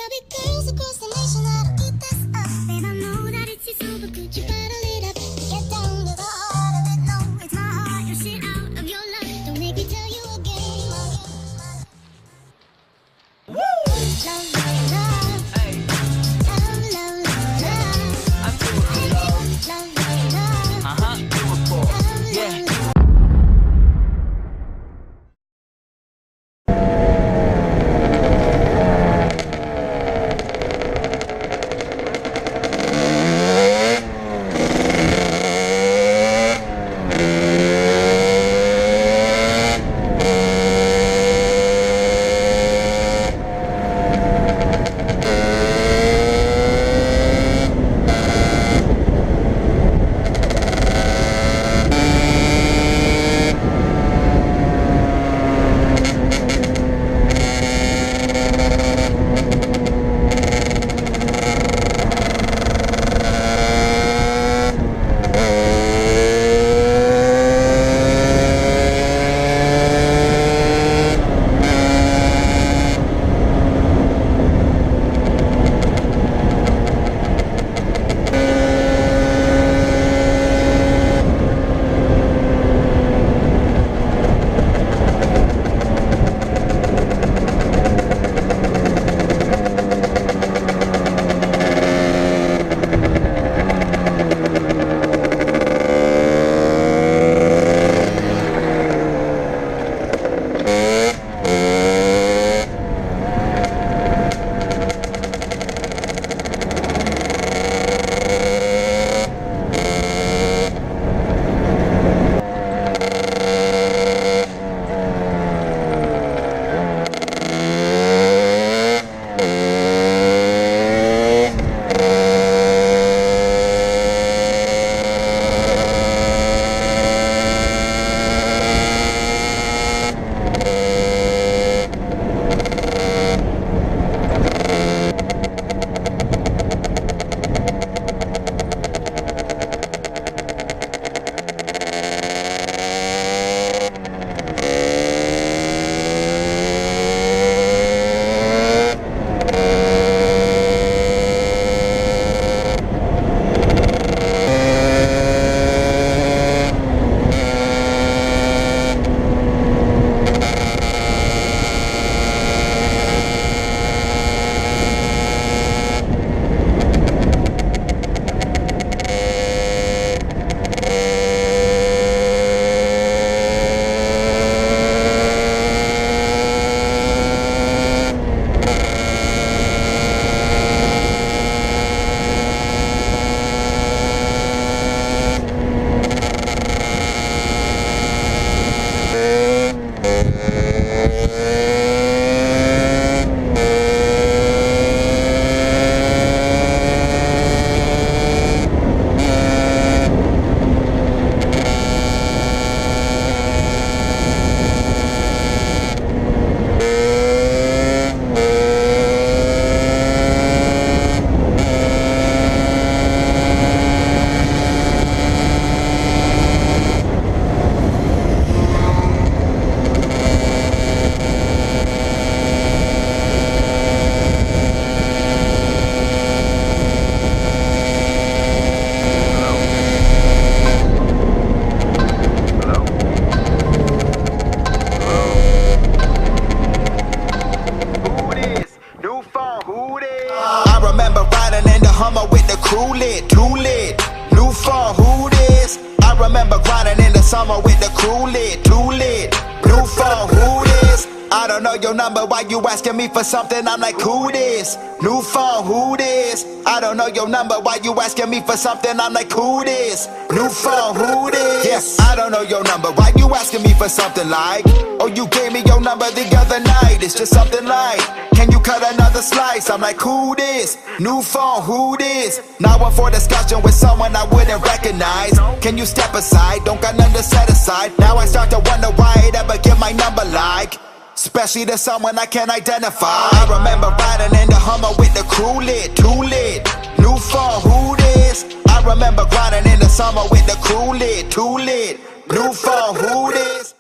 got big girls across the nation that'll eat this up. And I know that it's your super good, you gotta lit up. Get down to the heart of it, no, it's my heart, your shit out of your life. Don't make me tell you again. Woo! Love, love, love. Hey. Love, love, love, love. I'm doing it, love. Love, love, love. Uh-huh, do it for. Yeah. Too lit. New phone, who this? I remember grinding in the summer with the crew lit. Too lit. New phone, who this? I don't know your number, why you asking me for something? I'm like, who this? New phone, who this? I don't know your number, why you asking me for something? I'm like, who this? New phone, who this? Yes, I don't know your number, why you asking me for something like? Oh, you gave me your number the other night, it's just something like, can you cut another slice? I'm like, who this? New phone, who this? Now I'm for discussion with someone I wouldn't recognize. Can you step aside? Don't got none to set aside. Now I start to wonder why I'd ever give my number like, especially to someone I can't identify. I remember riding in the Hummer with the crew lit, too lit. New phone, who this? I remember grinding in the summer with the crew lit, too lit. New phone, who this?